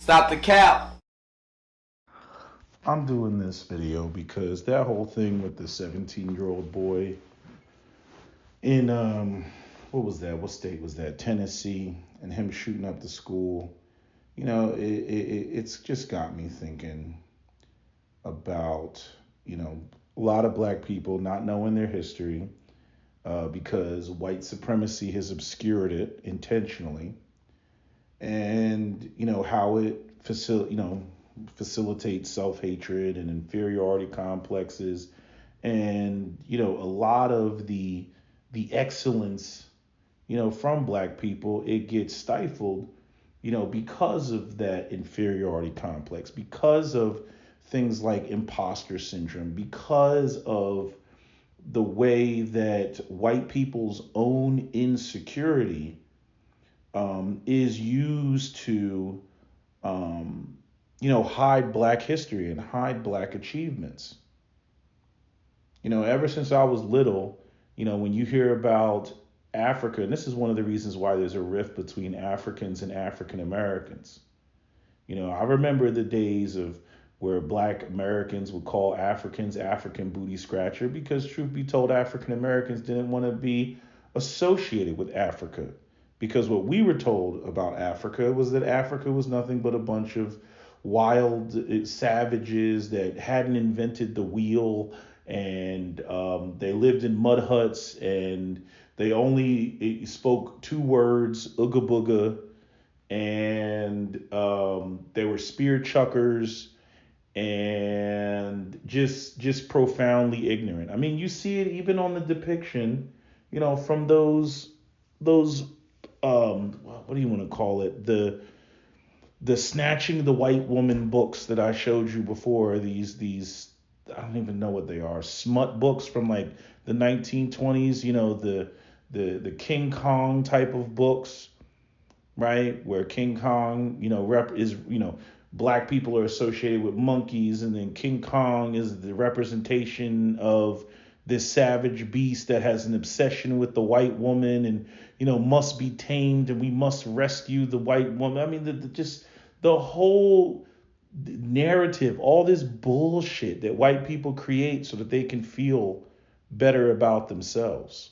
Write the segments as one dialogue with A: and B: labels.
A: Stop the cap.
B: I'm doing this video because that whole thing with the 17-year-old boy in what was that? What state was that? Tennessee, and him shooting up the school. It's just got me thinking about a lot of black people not knowing their history because white supremacy has obscured it intentionally, and how it facilitates self-hatred and inferiority complexes, and a lot of the excellence from black people, it gets stifled because of that inferiority complex, because of things like imposter syndrome, because of the way that white people's own insecurity is used to hide black history and hide black achievements. Ever since I was little, when you hear about Africa, and this is one of the reasons why there's a rift between Africans and African Americans. I remember the days of where black Americans would call Africans African booty scratcher because, truth be told, African Americans didn't want to be associated with Africa. Because what we were told about Africa was that Africa was nothing but a bunch of wild savages that hadn't invented the wheel, and they lived in mud huts, and they only spoke two words, ooga booga, and they were spear chuckers and just profoundly ignorant. I mean, you see it even on the depiction, from those what do you want to call it, the snatching the white woman books that I showed you before. These I don't even know what they are, smut books from like the 1920s. The King Kong type of books, right? Where King Kong, black people are associated with monkeys, and then King Kong is the representation of this savage beast that has an obsession with the white woman, and must be tamed, and we must rescue the white woman. I mean, just the whole narrative, all this bullshit that white people create so that they can feel better about themselves.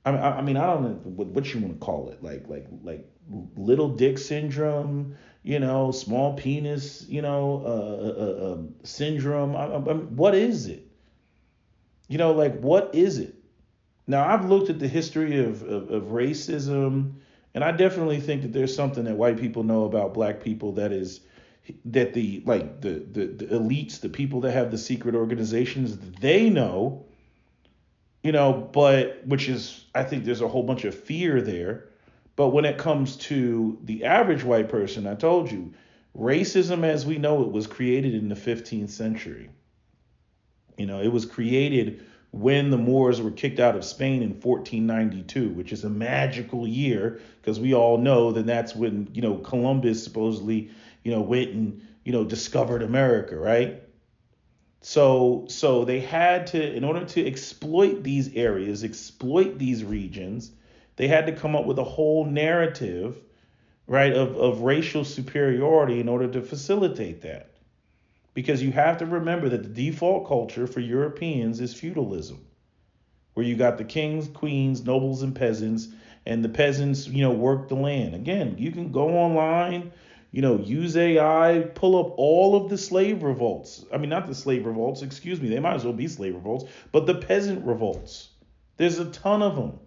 B: I mean, I don't know what you want to call it, like little dick syndrome, small penis, syndrome. What is it? Like, what is it? Now, I've looked at the history of racism, and I definitely think that there's something that white people know about black people that the elites, the people that have the secret organizations, they know, but which is, I think there's a whole bunch of fear there. But when it comes to the average white person, I told you, racism as we know it was created in the 15th century. It was created when the Moors were kicked out of Spain in 1492, which is a magical year because we all know that that's when, Columbus supposedly, went and, discovered America, right? So they had to, in order to exploit these areas, exploit these regions, they had to come up with a whole narrative, right, of racial superiority in order to facilitate that. Because you have to remember that the default culture for Europeans is feudalism, where you got the kings, queens, nobles, and peasants, and the peasants, work the land. Again, you can go online, use AI, pull up all of the slave revolts. I mean, not the slave revolts, excuse me, they might as well be slave revolts, but the peasant revolts. There's a ton of them.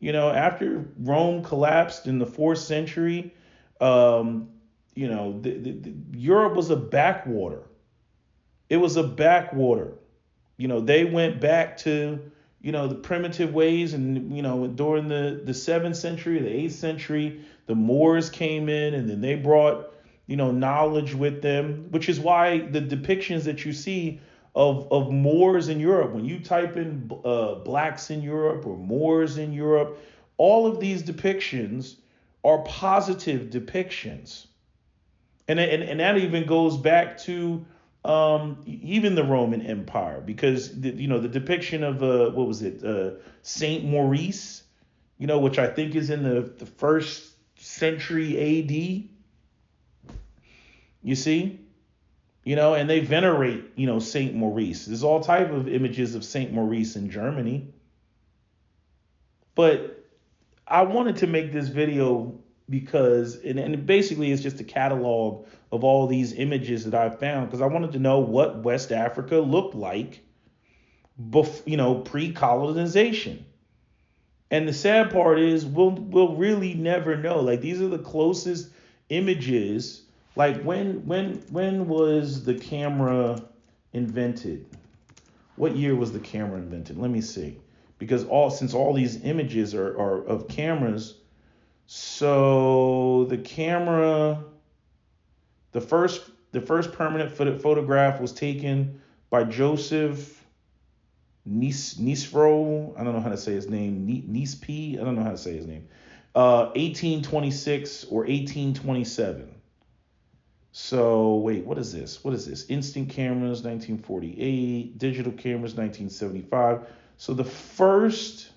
B: After Rome collapsed in the 4th century, um, Europe was a backwater. It was a backwater. They went back to, the primitive ways, and, during the 7th century, the 8th century, the Moors came in, and then they brought, knowledge with them, which is why the depictions that you see of Moors in Europe, when you type in blacks in Europe or Moors in Europe, all of these depictions are positive depictions. And that even goes back to even the Roman Empire, because the depiction of what was it, Saint Maurice, which I think is in the 1st century A.D. You see? And they venerate, Saint Maurice. There's all type of images of Saint Maurice in Germany. But I wanted to make this video because, and basically it's just a catalog of all these images that I found, because I wanted to know what West Africa looked like pre-colonization. And the sad part is we'll really never know. Like, these are the closest images. Like, when was the camera invented? What year was the camera invented? Let me see. Because since all these images are of cameras, so the camera, the first permanent photograph was taken by Joseph Nisfro. I don't know how to say his name. Nispe. I don't know how to say his name. 1826 or 1827. So wait, what is this? Instant cameras, 1948. Digital cameras, 1975. So the first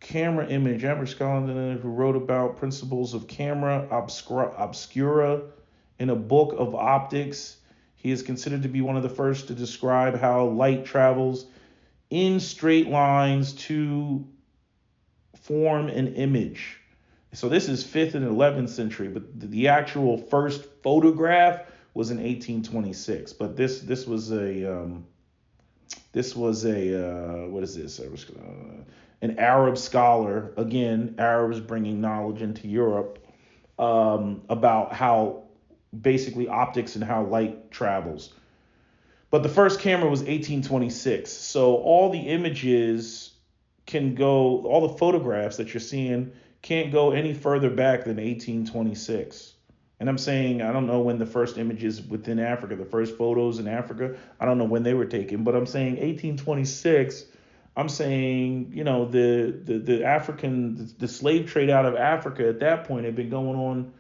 B: camera image, Albert Scotland, who wrote about principles of camera obscura in a book of optics. He is considered to be one of the first to describe how light travels in straight lines to form an image. So this is 5th and 11th century, but the actual first photograph was in 1826. But this was a what is this? An Arab scholar, again, Arabs bringing knowledge into Europe, about how basically optics and how light travels. But the first camera was 1826. So all the images all the photographs that you're seeing can't go any further back than 1826. And I'm saying, I don't know when the first images within Africa, the first photos in Africa, I don't know when they were taken, but I'm saying 1826. I'm saying, the slave trade out of Africa at that point had been going on,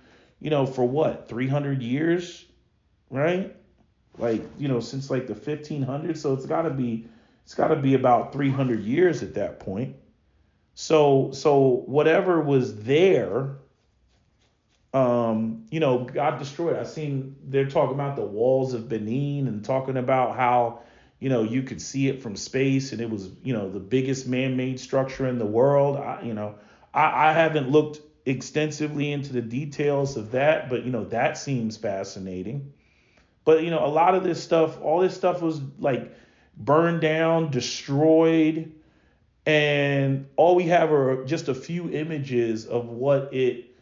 B: for what, 300 years, right? Like, since like the 1500s. So it's got to be about 300 years at that point. So whatever was there, got destroyed. I seen they're talking about the walls of Benin and talking about how, you could see it from space, and it was, the biggest man-made structure in the world. I haven't looked extensively into the details of that, but that seems fascinating. But a lot of this stuff, all this stuff was like burned down, destroyed, and all we have are just a few images of what it,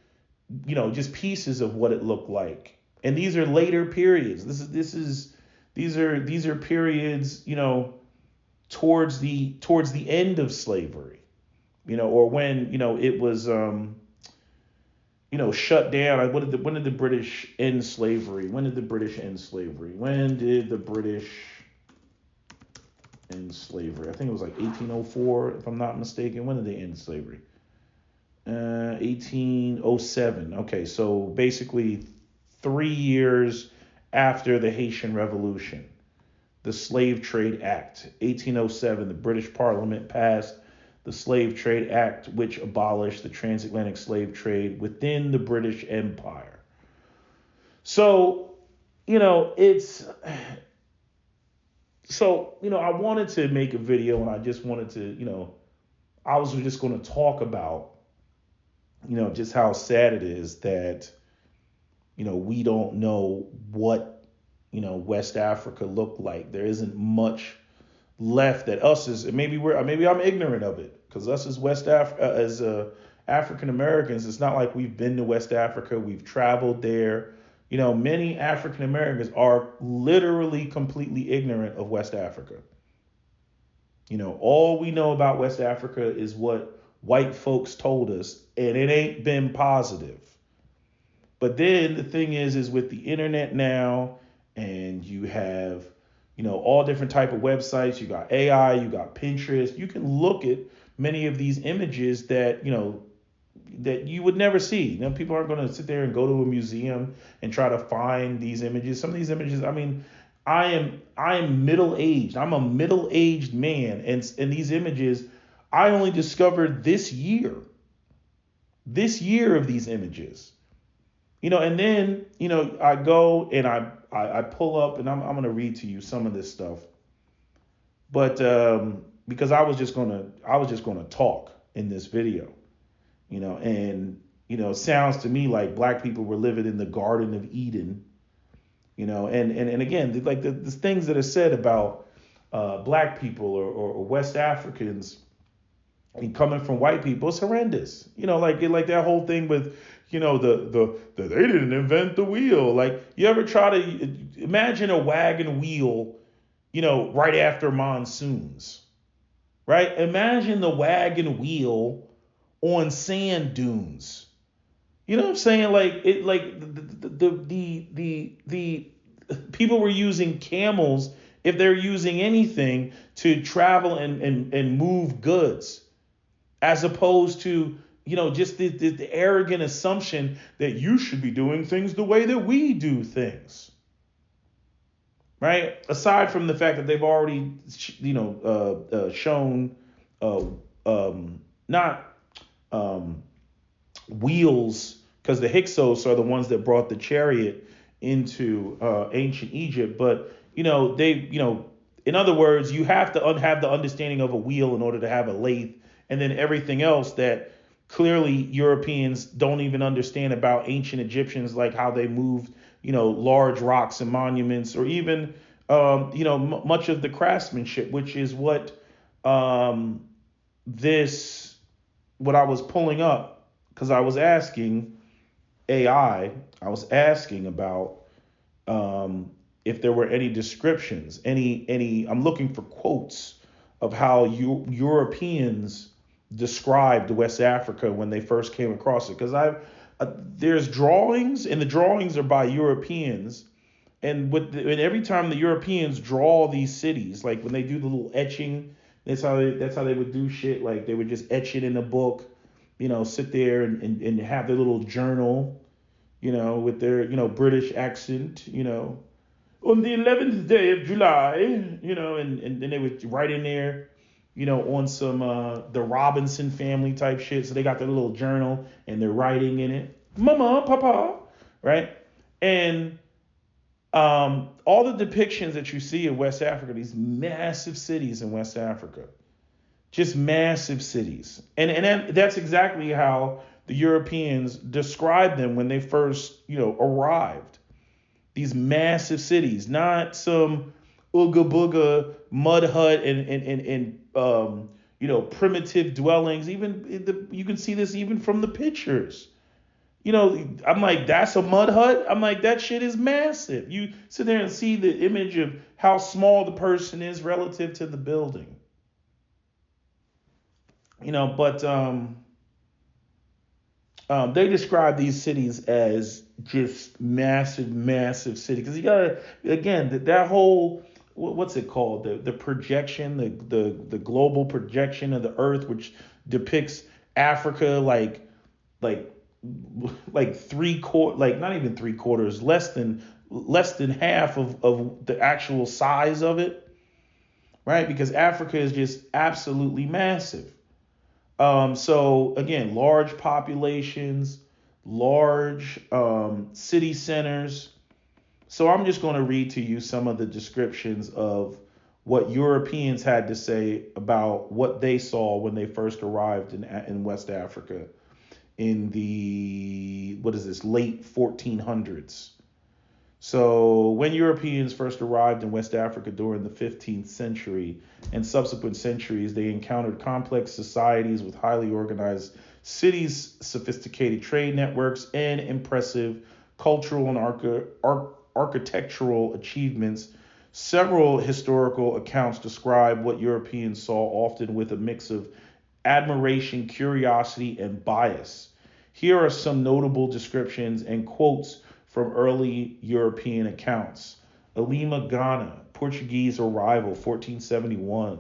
B: just pieces of what it looked like. And these are later periods. These are periods, towards the end of slavery, or when, it was, shut down. When did the British end slavery? When did the British end slavery? I think it was like 1804, if I'm not mistaken. When did they end slavery? 1807. Okay, so basically 3 years after the Haitian Revolution, the Slave Trade Act. 1807, the British Parliament passed the Slave Trade Act, which abolished the transatlantic slave trade within the British Empire. So, I wanted to make a video, and I just wanted to, I was just going to talk about, just how sad it is that, we don't know what, West Africa looked like. There isn't much left that us is, maybe I'm ignorant of it, because us as African Americans, it's not like we've been to West Africa, we've traveled there. Many African Americans are literally completely ignorant of West Africa. All we know about West Africa is what white folks told us, and it ain't been positive. But then the thing is with the internet now, and you have, all different type of websites, you got AI, you got Pinterest, you can look at many of these images that, that you would never see. People aren't going to sit there and go to a museum and try to find these images. Some of these images, I am middle-aged. I'm a middle-aged man, and these images I only discovered this year of these images. And then, I go and I pull up and I'm going to read to you some of this stuff. But because I was just going to talk in this video, and, it sounds to me like black people were living in the Garden of Eden, and again, like the things that are said about black people or West Africans and coming from white people, it's horrendous. Like that whole thing with, the they didn't invent the wheel. Like, you ever try to imagine a wagon wheel, right after monsoons, right? Imagine the wagon wheel on sand dunes. You know what I'm saying? Like the people were using camels, if they're using anything, to travel and move goods, as opposed to, just the arrogant assumption that you should be doing things the way that we do things. Right? Aside from the fact that they've already, shown, uh, not wheels, because the Hyksos are the ones that brought the chariot into ancient Egypt. But, in other words, you have to have the understanding of a wheel in order to have a lathe, and then everything else that clearly Europeans don't even understand about ancient Egyptians, like how they moved, large rocks and monuments, or even, much of the craftsmanship, which is what what I was pulling up, because I was asking AI, I was asking about if there were any descriptions, I'm looking for quotes of how Europeans described West Africa when they first came across it. Because there's drawings, and the drawings are by Europeans. And and every time the Europeans draw these cities, like when they do the little etching, that's how they would do shit. Like, they would just etch it in a book, sit there and have their little journal, with their, British accent, on the 11th day of July, and then they would write in there, on some the Robinson family type shit. So they got their little journal and they're writing in it, Mama, Papa, right? And all the depictions that you see in West Africa, these massive cities in West Africa, just massive cities. And that's exactly how the Europeans described them when they first, arrived. These massive cities, not some ooga booga mud hut and primitive dwellings. Even you can see this even from the pictures. I'm like, that's a mud hut. I'm like, that shit is massive. You sit there and see the image of how small the person is relative to the building. But they describe these cities as just massive, massive city. Because you gotta, again, that whole, what's it called? The projection, the global projection of the Earth, which depicts Africa like not even 3/4, less than half of the actual size of it, right? Because Africa is just absolutely massive. So again, large populations, large city centers. So I'm just going to read to you some of the descriptions of what Europeans had to say about what they saw when they first arrived in West Africa in the, late 1400s. So when Europeans first arrived in West Africa during the 15th century and subsequent centuries, they encountered complex societies with highly organized cities, sophisticated trade networks, and impressive cultural and architectural achievements. Several historical accounts describe what Europeans saw, often with a mix of admiration, curiosity, and bias. Here are some notable descriptions and quotes from early European accounts. Elima, Ghana, Portuguese arrival, 1471.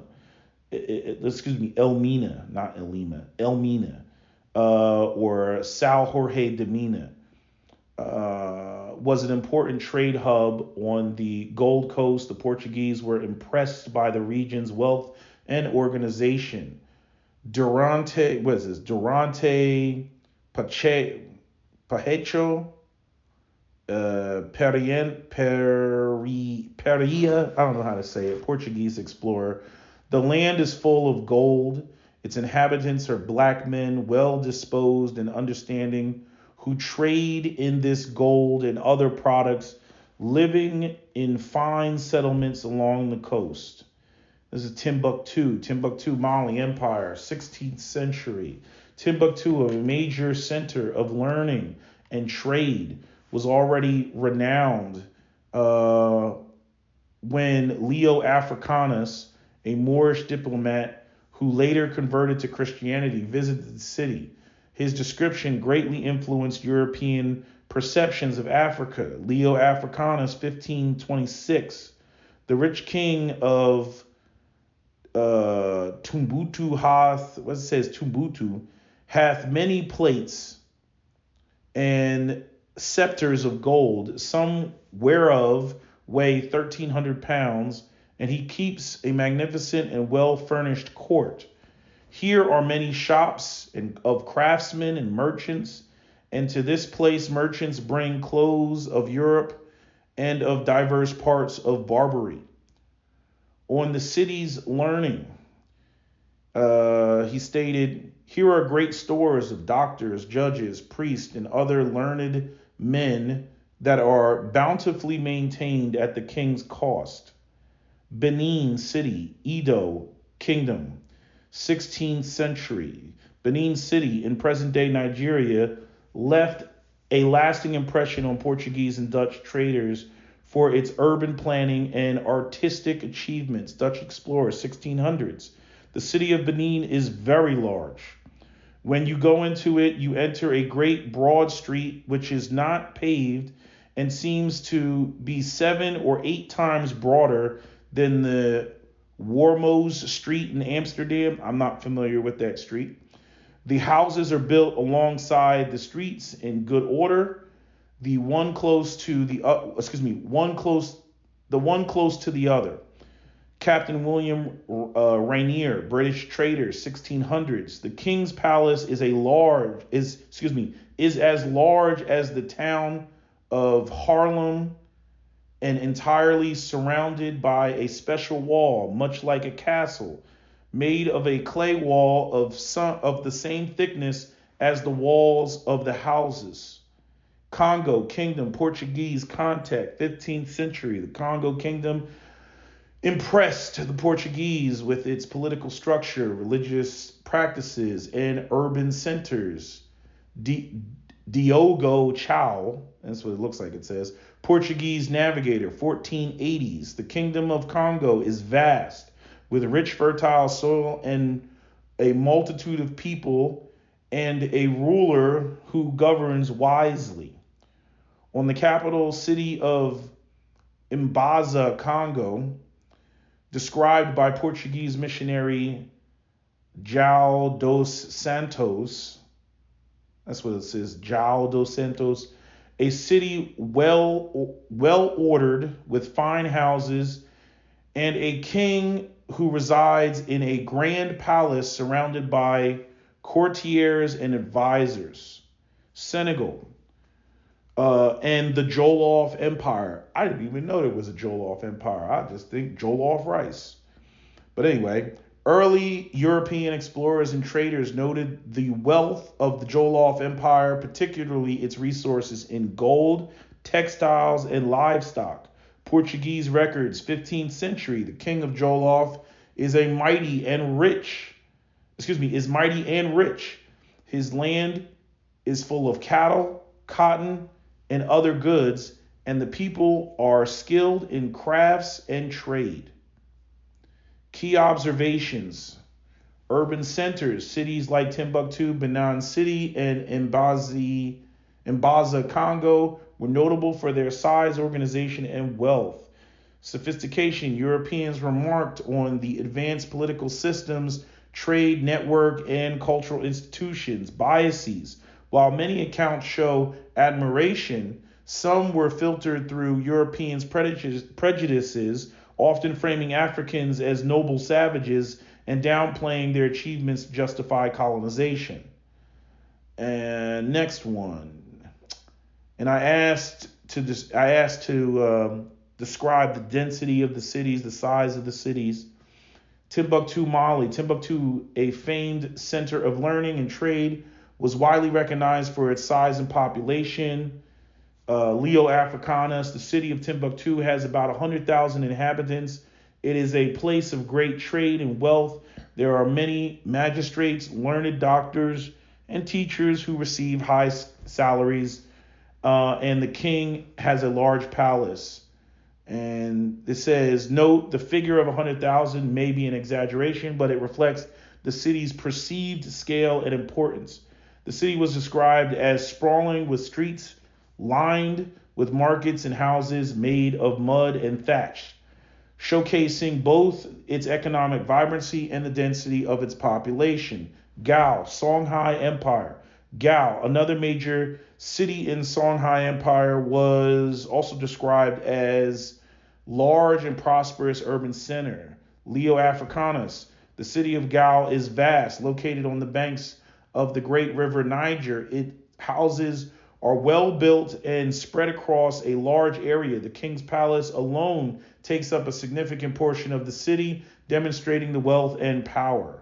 B: Elmina, not Elima, Elmina, or São Jorge de Mina, was an important trade hub on the Gold Coast. The Portuguese were impressed by the region's wealth and organization. Durante Pacheco, Peria, I don't know how to say it, Portuguese explorer. The land is full of gold. Its inhabitants are black men, well disposed and understanding, who trade in this gold and other products, living in fine settlements along the coast. This is Timbuktu, Mali Empire, 16th century. Timbuktu, a major center of learning and trade, was already renowned when Leo Africanus, a Moorish diplomat who later converted to Christianity, visited the city. His description greatly influenced European perceptions of Africa. Leo Africanus, 1526, the rich king of Timbuktu hath many plates and scepters of gold, some whereof weigh 1,300 pounds, and he keeps a magnificent and well furnished court. Here are many shops of craftsmen and merchants, and to this place merchants bring clothes of Europe and of diverse parts of Barbary. On the city's learning, he stated, here are great stores of doctors, judges, priests, and other learned men that are bountifully maintained at the king's cost. Benin City, Edo Kingdom, 16th century. Benin City in present-day Nigeria left a lasting impression on Portuguese and Dutch traders for its urban planning and artistic achievements. Dutch explorers, 1600s. The city of Benin is very large. When you go into it, you enter a great broad street, which is not paved and seems to be 7 or 8 times broader than the Wormoes Street in Amsterdam. I'm not familiar with that street. The houses are built alongside the streets in good order. The one close to the one close to the other. Captain William Rainier, British trader, 1600s. The King's Palace is as large as the town of Haarlem and entirely surrounded by a special wall, much like a castle, made of a clay wall of the same thickness as the walls of the houses. Congo Kingdom, Portuguese contact, 15th century. The Congo Kingdom impressed the Portuguese with its political structure, religious practices, and urban centers. Diogo Chau, that's what it looks like it says, Portuguese navigator, 1480s. The Kingdom of Congo is vast, with rich fertile soil and a multitude of people and a ruler who governs wisely. On the capital city of Mbaza, Congo, described by Portuguese missionary João dos Santos, that's what it says, João dos Santos, a city well ordered with fine houses and a king who resides in a grand palace surrounded by courtiers and advisors. Senegal, and the Jollof Empire. I didn't even know there was a Jollof Empire. I just think Jollof rice. But anyway, early European explorers and traders noted the wealth of the Jollof Empire, particularly its resources in gold, textiles, and livestock. Portuguese records, 15th century, the king of Jollof is mighty and rich. His land is full of cattle, cotton, and other goods, and the people are skilled in crafts and trade. Key observations: urban centers, cities like Timbuktu, Benin City, and Mbaza, Congo, were notable for their size, organization, and wealth. Sophistication: Europeans remarked on the advanced political systems, trade network, and cultural institutions. Biases: while many accounts show admiration, some were filtered through Europeans' prejudices, often framing Africans as noble savages and downplaying their achievements to justify colonization. And next one. And I asked I asked to describe the density of the cities, the size of the cities. Timbuktu, Mali. Timbuktu, a famed center of learning and trade, was widely recognized for its size and population. Leo Africanus, the city of Timbuktu has about 100,000 inhabitants. It is a place of great trade and wealth. There are many magistrates, learned doctors, and teachers who receive high salaries. And the king has a large palace. And it says, note the figure of 100,000 may be an exaggeration, but it reflects the city's perceived scale and importance. The city was described as sprawling with streets lined with markets and houses made of mud and thatch, showcasing both its economic vibrancy and the density of its population. Gao, Songhai Empire. Gao, another major city in Songhai Empire, was also described as large and prosperous urban center. Leo Africanus, the city of Gao is vast, located on the banks of the great river Niger. Its houses are well built and spread across a large area. The king's palace alone takes up a significant portion of the city, demonstrating the wealth and power.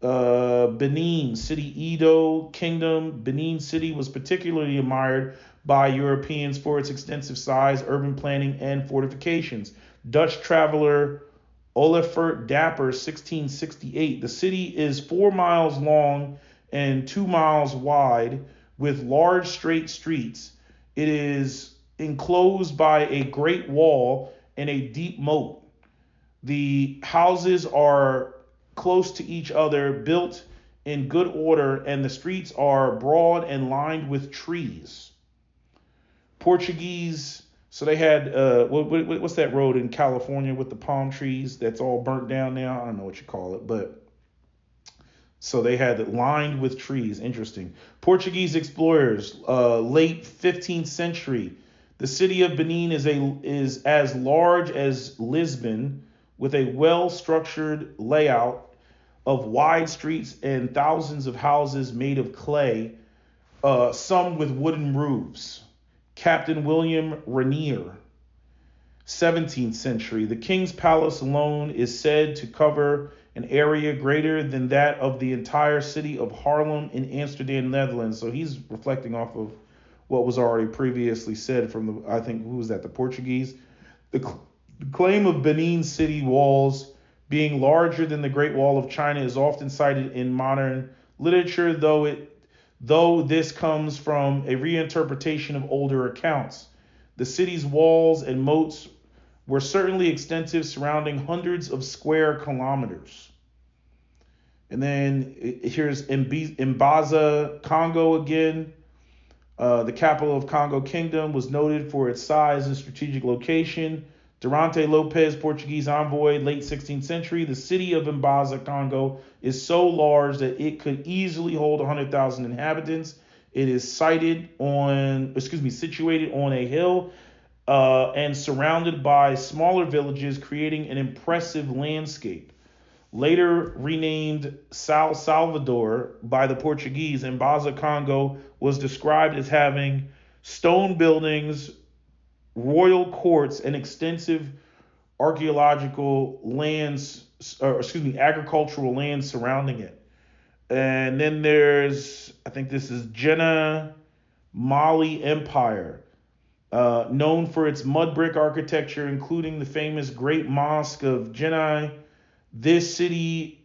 B: Benin City, Edo Kingdom. Benin City was particularly admired by Europeans for its extensive size, urban planning, and fortifications. Dutch traveler Olifert Dapper, 1668. The city is 4 miles long and 2 miles wide, with large straight streets. It is enclosed by a great wall and a deep moat. The houses are close to each other, built in good order, and the streets are broad and lined with trees. Portuguese, so they had, what's that road in California with the palm trees that's all burnt down now? I don't know what you call it, but so they had it lined with trees. Interesting. Portuguese explorers, late 15th century. The city of Benin is as large as Lisbon, with a well-structured layout of wide streets and thousands of houses made of clay, some with wooden roofs. Captain William Rainier, 17th century. The king's palace alone is said to cover an area greater than that of the entire city of Haarlem in Amsterdam, Netherlands. So he's reflecting off of what was already previously said from the, I think, who was that, the Portuguese? The claim of Benin city walls being larger than the Great Wall of China is often cited in modern literature, though this comes from a reinterpretation of older accounts. The city's walls and moats were certainly extensive, surrounding hundreds of square kilometers. And then here's Mbaza, Congo again. The capital of Congo Kingdom was noted for its size and strategic location. Durante Lopes, Portuguese envoy, late 16th century. The city of Mbaza, Congo, is so large that it could easily hold 100,000 inhabitants. It is situated on a hill and surrounded by smaller villages, creating an impressive landscape. Later renamed São Salvador by the Portuguese, Mbaza, Congo was described as having stone buildings, royal courts, and extensive agricultural lands surrounding it. And then there's, I think this is Jena, Mali Empire, known for its mud brick architecture, including the famous Great Mosque of Jena. This city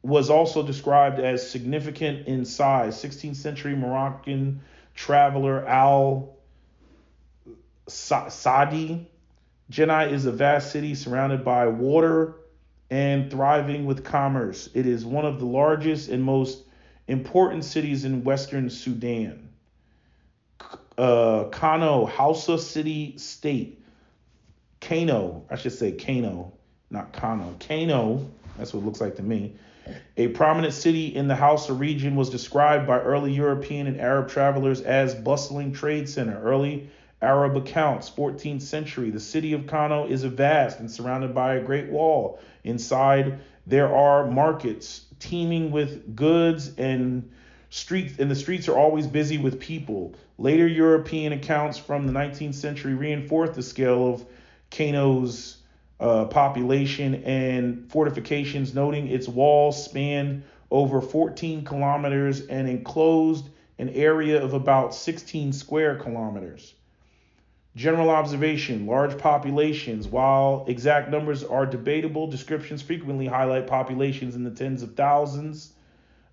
B: was also described as significant in size. 16th century Moroccan traveler Al-Sadi. Jena is a vast city surrounded by water and thriving with commerce. It is one of the largest and most important cities in Western Sudan. Kano, Hausa City State. Kano, not Kano. Kano, that's what it looks like to me. A prominent city in the Hausa region, was described by early European and Arab travelers as bustling trade center. Early Arab accounts, 14th century. The city of Kano is vast and surrounded by a great wall. Inside there are markets teeming with goods, and the streets are always busy with people. Later European accounts from the 19th century reinforced the scale of Kano's population and fortifications, noting its walls spanned over 14 kilometers and enclosed an area of about 16 square kilometers. General observation, large populations. While exact numbers are debatable, descriptions frequently highlight populations in the tens of thousands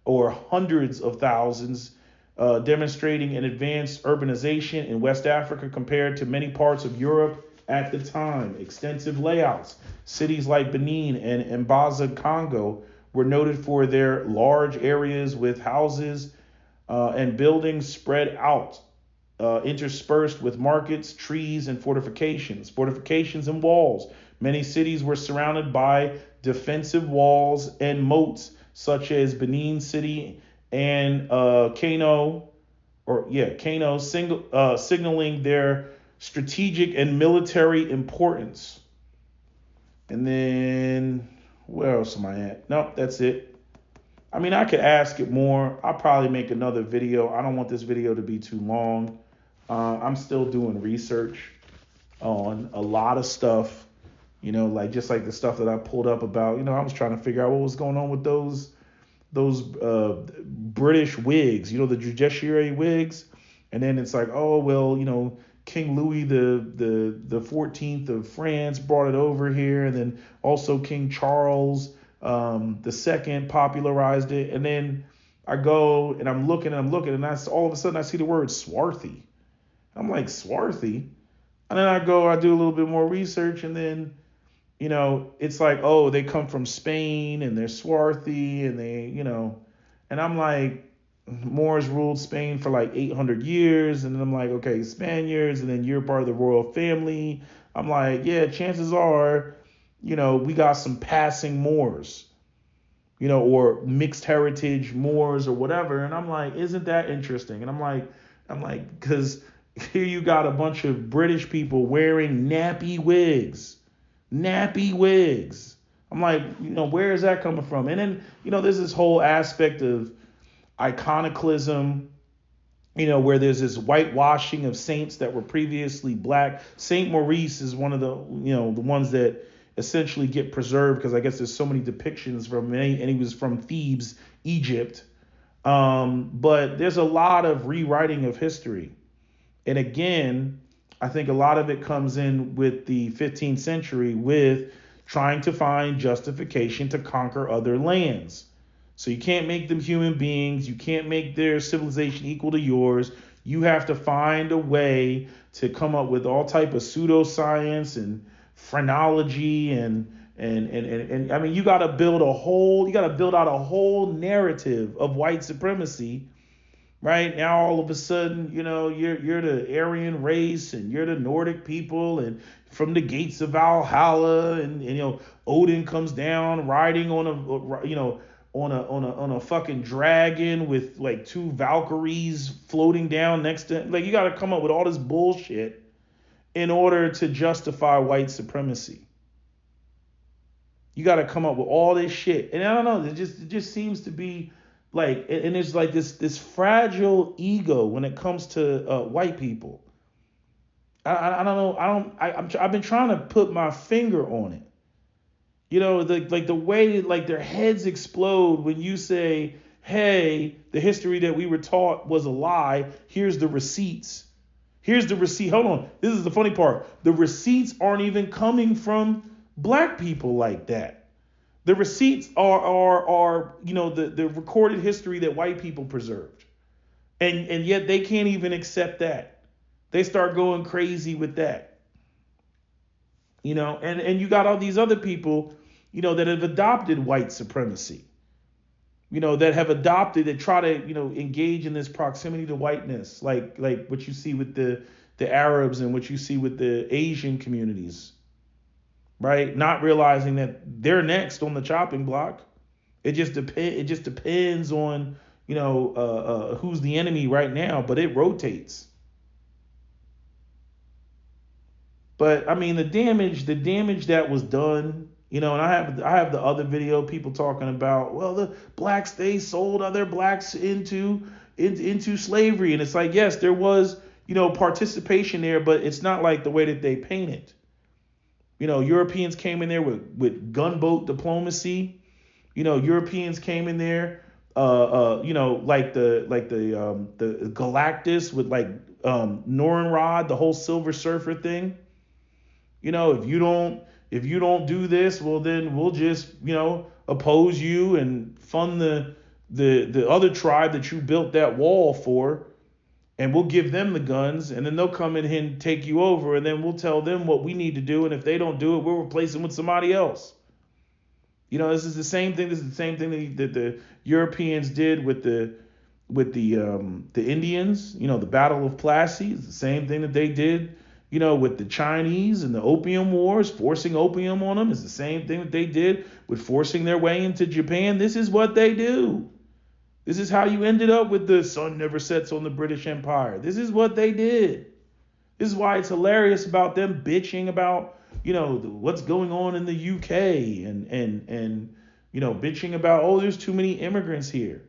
B: or hundreds of thousands, demonstrating an advanced urbanization in West Africa compared to many parts of Europe at the time. Extensive layouts. Cities like Benin and Mbaza, Congo, were noted for their large areas with houses and buildings spread out, interspersed with markets, trees, and fortifications and walls. Many cities were surrounded by defensive walls and moats, such as Benin City and Kano, signaling their strategic and military importance. And then, where else am I at? Nope, that's it. I mean, I could ask it more. I'll probably make another video. I don't want this video to be too long. I'm still doing research on a lot of stuff, like just like the stuff that I pulled up about, I was trying to figure out what was going on with those British wigs, the judiciary wigs. And then it's like, oh, well, King Louis the 14th of France brought it over here. And then also King Charles the second popularized it. And then I go and I'm looking, and all of a sudden I see the word swarthy. I'm like, swarthy? And then I do a little bit more research, and then, it's like, oh, they come from Spain and they're swarthy, and they, and I'm like, Moors ruled Spain for like 800 years. And then I'm like, okay, Spaniards, and then you're part of the royal family. I'm like, yeah, chances are, we got some passing Moors, or mixed heritage Moors or whatever. And I'm like, isn't that interesting? And I'm like, because here you got a bunch of British people wearing nappy wigs. I'm like, where is that coming from? And then, there's this whole aspect of iconoclasm, where there's this whitewashing of saints that were previously black. Saint Maurice is one of the, the ones that essentially get preserved, because I guess there's so many depictions from him, and he was from Thebes, Egypt. But there's a lot of rewriting of history. And again, I think a lot of it comes in with the 15th century with trying to find justification to conquer other lands. So you can't make them human beings. You can't make their civilization equal to yours. You have to find a way to come up with all type of pseudoscience and phrenology and I mean, you got to build out a whole narrative of white supremacy. Right now, all of a sudden, you're the Aryan race, and you're the Nordic people, and from the gates of Valhalla, and Odin comes down riding on a fucking dragon with like two Valkyries floating down next to him. Like, you got to come up with all this bullshit in order to justify white supremacy. You got to come up with all this shit, and I don't know. It just seems to be. Like, and there's like this fragile ego when it comes to white people. I don't know. I've been trying to put my finger on it. The way like their heads explode when you say, hey, the history that we were taught was a lie. Here's the receipts. Here's the receipt. Hold on. This is the funny part. The receipts aren't even coming from black people like that. The receipts are the recorded history that white people preserved. And yet they can't even accept that. They start going crazy with that. And you got all these other people, that have adopted white supremacy. That try to, engage in this proximity to whiteness, like what you see with the Arabs and what you see with the Asian communities. Right? Not realizing that they're next on the chopping block. It just depends on, who's the enemy right now, but it rotates. But I mean, the damage that was done, and I have the other video, people talking about, well, the blacks, they sold other blacks into, into slavery. And it's like, yes, there was, participation there, but it's not like the way that they paint it. Europeans came in there with gunboat diplomacy. Europeans came in there, the Galactus with Norrinrod, the whole Silver Surfer thing. If you don't do this, well then we'll just oppose you and fund the other tribe that you built that wall for, and we'll give them the guns, and then they'll come in here and take you over, and then we'll tell them what we need to do, and if they don't do it, we'll replace them with somebody else. This is the same thing. This is the same thing that the Europeans did with the Indians. The Battle of Plassey is the same thing that they did. With the Chinese and the Opium Wars, forcing opium on them is the same thing that they did with forcing their way into Japan. This is what they do. This is how you ended up with the sun never sets on the British Empire. This is what they did. This is why it's hilarious about them bitching about, what's going on in the UK and bitching about, oh, there's too many immigrants here.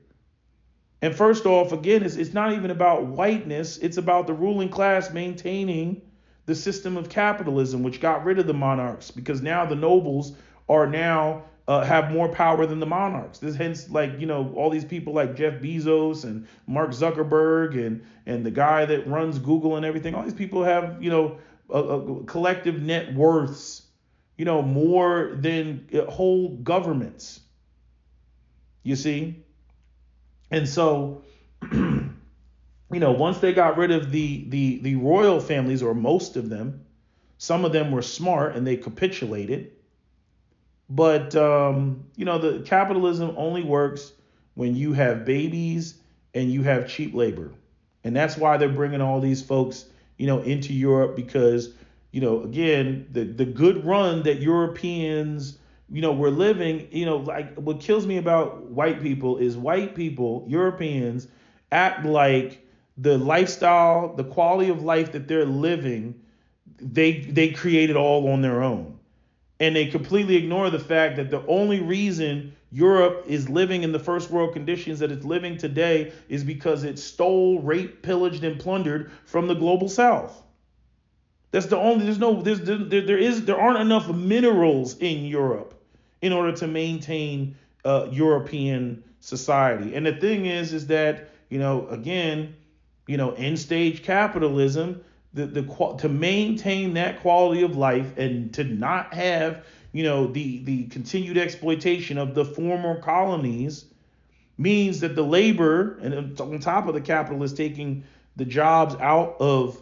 B: And first off, again, it's not even about whiteness. It's about the ruling class maintaining the system of capitalism, which got rid of the monarchs, because now the nobles are now have more power than the monarchs. This hence, all these people like Jeff Bezos and Mark Zuckerberg and the guy that runs Google and everything. All these people have, a collective net worths, more than whole governments. You see? And so, once they got rid of the royal families, or most of them, some of them were smart and they capitulated. But, the capitalism only works when you have babies and you have cheap labor. And that's why they're bringing all these folks, into Europe, because, again, the good run that Europeans, were living, what kills me about white people is white people, Europeans, act like the lifestyle, the quality of life that they're living, they created all on their own. And they completely ignore the fact that the only reason Europe is living in the first world conditions that it's living today is because it stole, raped, pillaged, and plundered from the global south. That's the only, there aren't enough minerals in Europe in order to maintain European society. And the thing is that, again, end stage capitalism, to maintain that quality of life and to not have, the continued exploitation of the former colonies means that the labor, and on top of the capitalists taking the jobs out of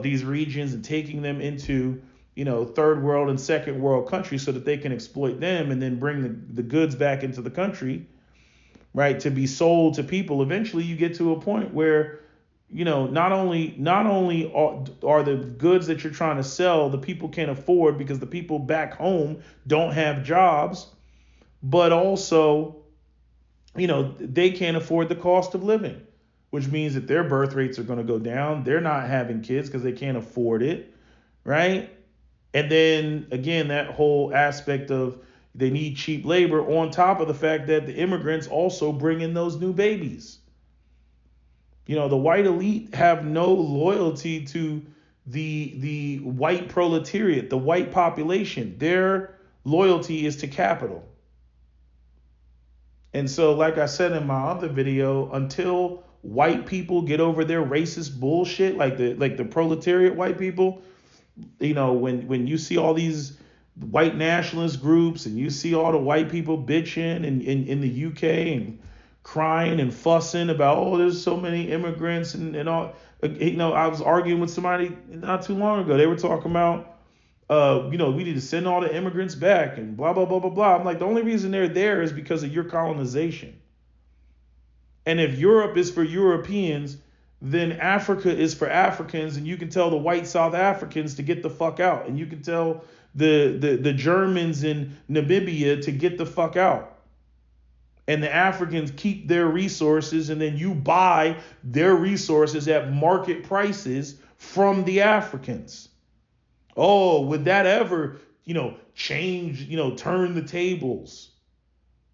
B: these regions and taking them into, third world and second world countries so that they can exploit them and then bring the goods back into the country, right, to be sold to people. Eventually you get to a point where, not only are the goods that you're trying to sell, the people can't afford because the people back home don't have jobs, but also, they can't afford the cost of living, which means that their birth rates are going to go down. They're not having kids because they can't afford it, right? And then again, that whole aspect of they need cheap labor on top of the fact that the immigrants also bring in those new babies. The white elite have no loyalty to the white proletariat, the white population. Their loyalty is to capital. And so, like I said in my other video, until white people get over their racist bullshit, like the proletariat white people, when you see all these white nationalist groups and you see all the white people bitching in the UK and crying and fussing about, oh, there's so many immigrants and all. I was arguing with somebody not too long ago. They were talking about, we need to send all the immigrants back and blah, blah, blah, blah, blah. I'm like, the only reason they're there is because of your colonization. And if Europe is for Europeans, then Africa is for Africans, and you can tell the white South Africans to get the fuck out. And you can tell the Germans in Namibia to get the fuck out. And the Africans keep their resources, and then you buy their resources at market prices from the Africans. Oh, would that ever, change, turn the tables?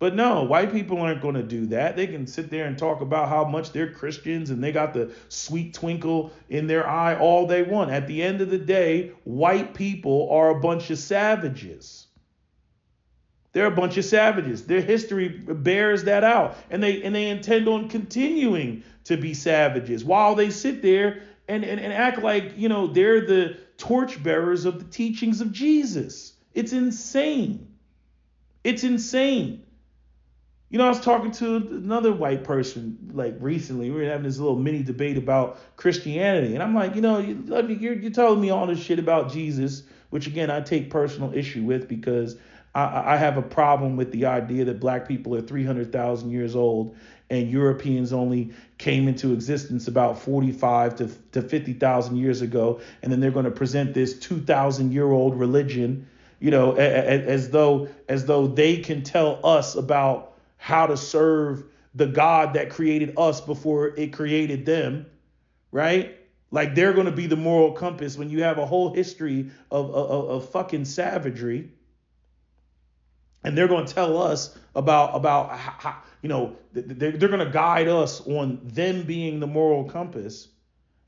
B: But no, white people aren't going to do that. They can sit there and talk about how much they're Christians and they got the sweet twinkle in their eye all they want. At the end of the day, white people are a bunch of savages. They're a bunch of savages. Their history bears that out. And they intend on continuing to be savages while they sit there and act like, they're the torchbearers of the teachings of Jesus. It's insane. It's insane. I was talking to another white person like recently. We were having this little mini debate about Christianity. And I'm like, you're telling me all this shit about Jesus, which again, I take personal issue with because I have a problem with the idea that black people are 300,000 years old and Europeans only came into existence about 45 to 50,000 years ago. And then they're going to present this 2,000-year-old religion, as though they can tell us about how to serve the God that created us before it created them, right? Like they're going to be the moral compass when you have a whole history of fucking savagery. And they're going to tell us about how, they're going to guide us on them being the moral compass.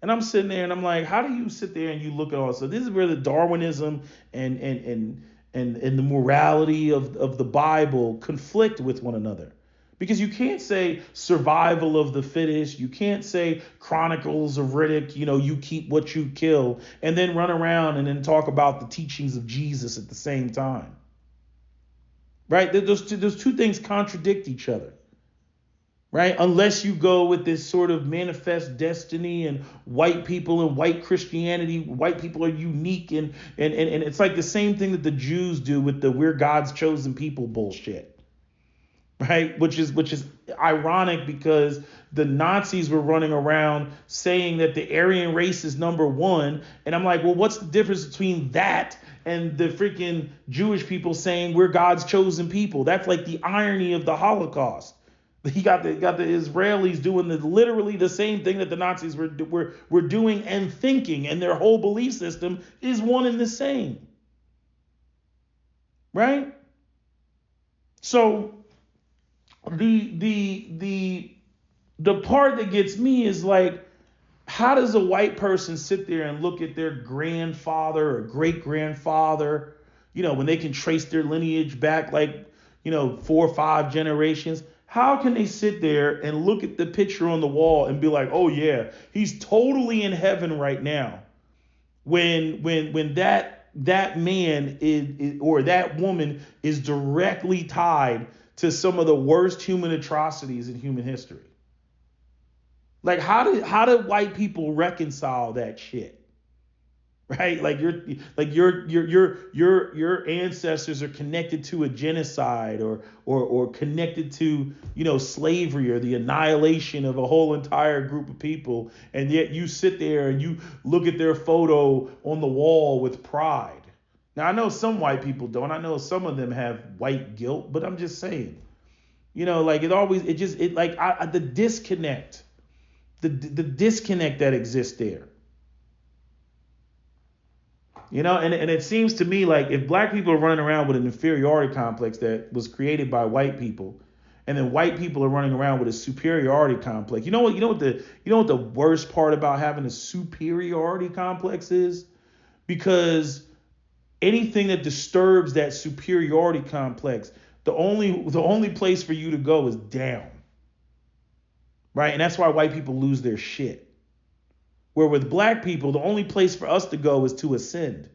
B: And I'm sitting there and I'm like, how do you sit there and you look at all? So this is where the Darwinism and the morality of the Bible conflict with one another. Because you can't say survival of the fittest. You can't say Chronicles of Riddick, you keep what you kill, and then run around and then talk about the teachings of Jesus at the same time. Right? Those two things contradict each other. Right? Unless you go with this sort of manifest destiny and white people and white Christianity, white people are unique and it's like the same thing that the Jews do with the we're God's chosen people bullshit. Right? Which is ironic because the Nazis were running around saying that the Aryan race is number one. And I'm like, well, what's the difference between that and the freaking Jewish people saying we're God's chosen people? That's like the irony of the Holocaust. You got the Israelis doing literally the same thing that the Nazis were doing and thinking, and their whole belief system is one and the same. Right? So the part that gets me is like, how does a white person sit there and look at their grandfather or great grandfather, when they can trace their lineage back like, 4 or 5 generations? How can they sit there and look at the picture on the wall and be like, oh yeah, he's totally in heaven right now, when that man is or that woman is directly tied to some of the worst human atrocities in human history? Like, how do white people reconcile that shit? Right? Like your ancestors are connected to a genocide or connected to, slavery or the annihilation of a whole entire group of people. And yet you sit there and you look at their photo on the wall with pride. Now, I know some white people don't. I know some of them have white guilt, but I'm just saying, the disconnect, the disconnect that exists there. And it seems to me like if black people are running around with an inferiority complex that was created by white people, and then white people are running around with a superiority complex. You know what the worst part about having a superiority complex is? Because anything that disturbs that superiority complex, the only place for you to go is down. Right? And that's why white people lose their shit. Where with black people, the only place for us to go is to ascend.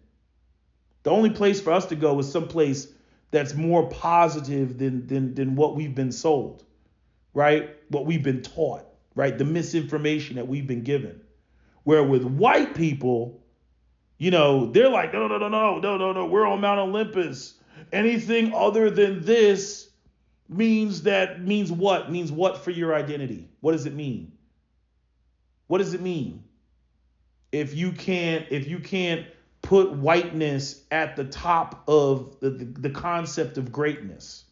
B: The only place for us to go is someplace that's more positive than what we've been sold, right? What we've been taught, right? The misinformation that we've been given. Where with white people, they're like, no, we're on Mount Olympus. Anything other than this means what? Means what for your identity? What does it mean? What does it mean? If you can't put whiteness at the top of the concept of greatness.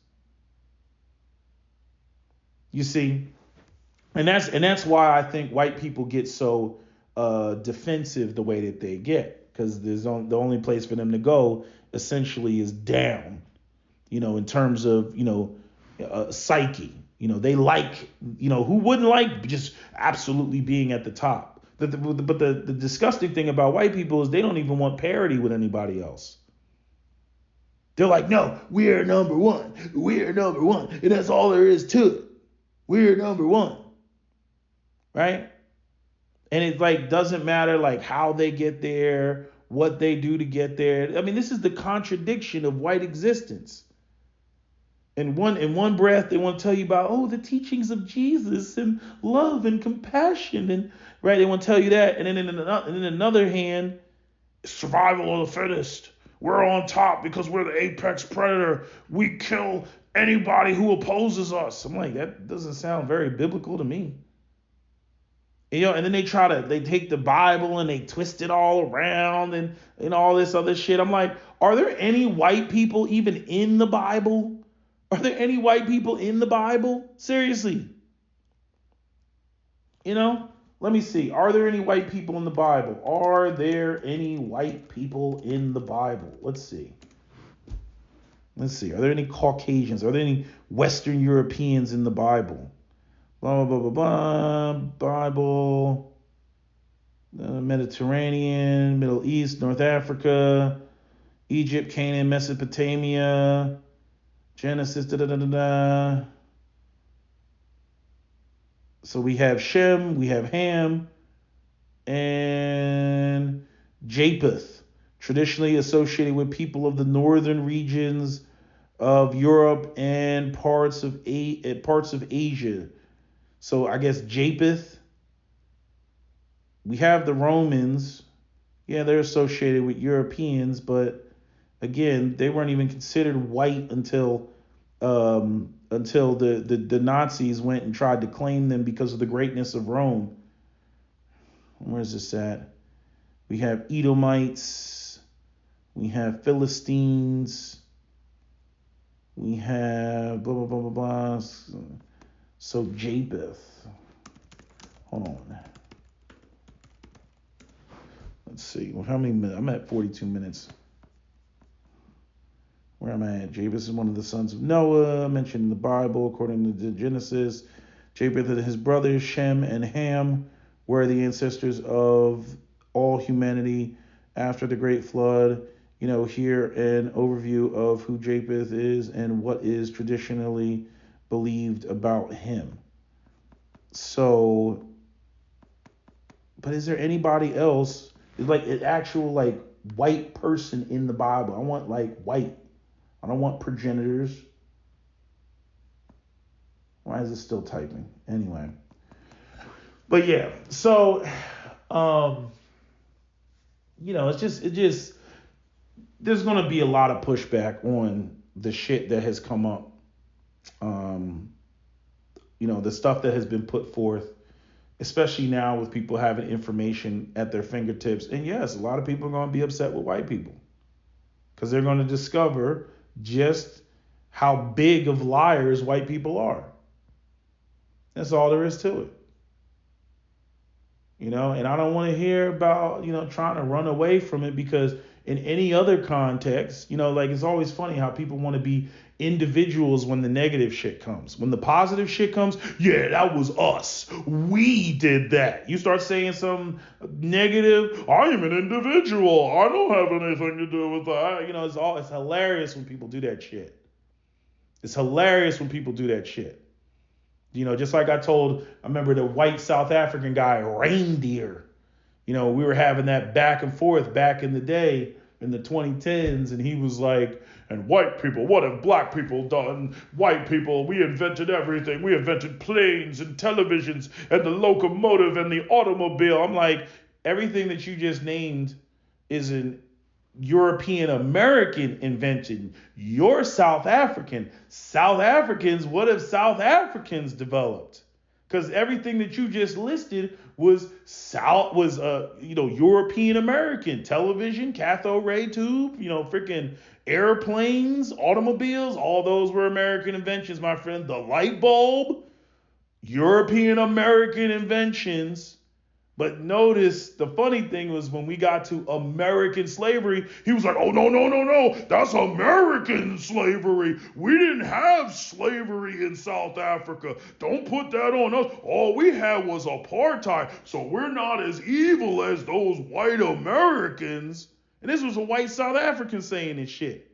B: You see? And that's why I think white people get so defensive the way that they get, because the only place for them to go essentially is down, in terms of, psyche. They like, who wouldn't like just absolutely being at the top? But the disgusting thing about white people is they don't even want parity with anybody else. They're like, no, we're number one. We're number one. And that's all there is to it. We're number one. Right? And it like doesn't matter like how they get there, what they do to get there. I mean, this is the contradiction of white existence. In one breath, they want to tell you about, the teachings of Jesus and love and compassion. And right, they want to tell you that. And then in another hand, survival of the fittest. We're on top because we're the apex predator. We kill anybody who opposes us. I'm like, that doesn't sound very biblical to me. And then they take the Bible and they twist it all around and all this other shit. I'm like, are there any white people even in the Bible? Are there any white people in the Bible? Seriously. Let me see. Are there any white people in the Bible? Are there any white people in the Bible? Let's see. Are there any Caucasians? Are there any Western Europeans in the Bible? Blah, blah, blah, blah, blah. Bible. Mediterranean, Middle East, North Africa, Egypt, Canaan, Mesopotamia, Genesis, da-da-da-da-da. So we have Shem, we have Ham, and Japheth, traditionally associated with people of the northern regions of Europe and parts of Asia. So I guess Japheth. We have the Romans. Yeah, they're associated with Europeans, but again, they weren't even considered white until the Nazis went and tried to claim them because of the greatness of Rome. Where's this at? We have Edomites. We have Philistines. We have blah, blah, blah, blah, blah. So Japheth. Hold on. Let's see. Well, how many minutes? I'm at 42 minutes. Where am I at? Japheth is one of the sons of Noah, mentioned in the Bible, according to Genesis. Japheth and his brothers, Shem and Ham, were the ancestors of all humanity after the great flood. Here an overview of who Japheth is and what is traditionally believed about him. So, but is there anybody else, like an actual like white person in the Bible? I want like white. I don't want progenitors. Why is it still typing? Anyway. But yeah, so it's just there's gonna be a lot of pushback on the shit that has come up. The stuff that has been put forth, especially now with people having information at their fingertips. And yes, a lot of people are gonna be upset with white people because they're gonna discover just how big of liars white people are. That's all there is to it. And I don't want to hear about, trying to run away from it, because in any other context, like it's always funny how people want to be individuals when the negative shit comes. When the positive shit comes, yeah, that was us. We did that. You start saying some negative, I am an individual. I don't have anything to do with that. It's hilarious when people do that shit. It's hilarious when people do that shit. Just like I remember the white South African guy, Reindeer. We were having that back and forth back in the day in the 2010s, and he was like, and white people, what have black people done? White people, we invented everything. We invented planes and televisions and the locomotive and the automobile. I'm like, everything that you just named is an European American invention. You're South African. South Africans, what have South Africans developed? Because everything that you just listed was European American. Television, cathode ray tube, freaking airplanes, automobiles, all those were American inventions, my friend. The light bulb, European American inventions. But notice the funny thing was when we got to American slavery, he was like, oh, no, no, no, no. That's American slavery. We didn't have slavery in South Africa. Don't put that on us. All we had was apartheid. So we're not as evil as those white Americans. And this was a white South African saying this shit.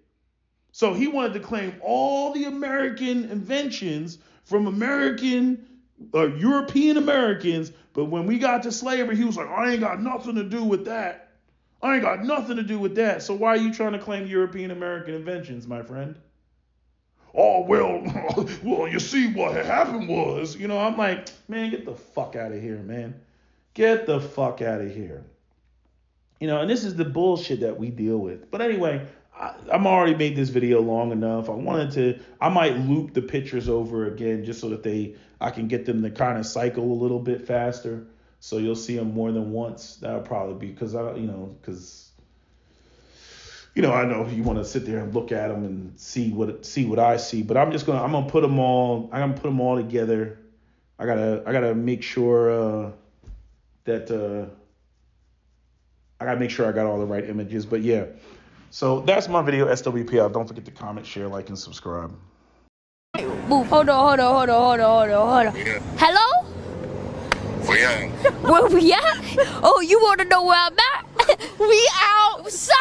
B: So he wanted to claim all the American inventions from European Americans, but when we got to slavery, he was like, I ain't got nothing to do with that. I ain't got nothing to do with that. So why are you trying to claim European American inventions, my friend? Oh, well, you see what had happened was, I'm like, man, get the fuck out of here, man. Get the fuck out of here. And this is the bullshit that we deal with. But anyway, I'm already made this video long enough. I might loop the pictures over again just so that I can get them to kind of cycle a little bit faster. So you'll see them more than once. That'll probably be because I know you want to sit there and look at them and see what I see. But I'm gonna put them all. I'm gonna put them all together. I gotta make sure that I gotta make sure I got all the right images. But yeah. So that's my video, SWPL. Don't forget to comment, share, like, and subscribe.
A: Move. Hold on. Yeah. Hello? Where we at? Oh, you want to know where I'm at? We outside!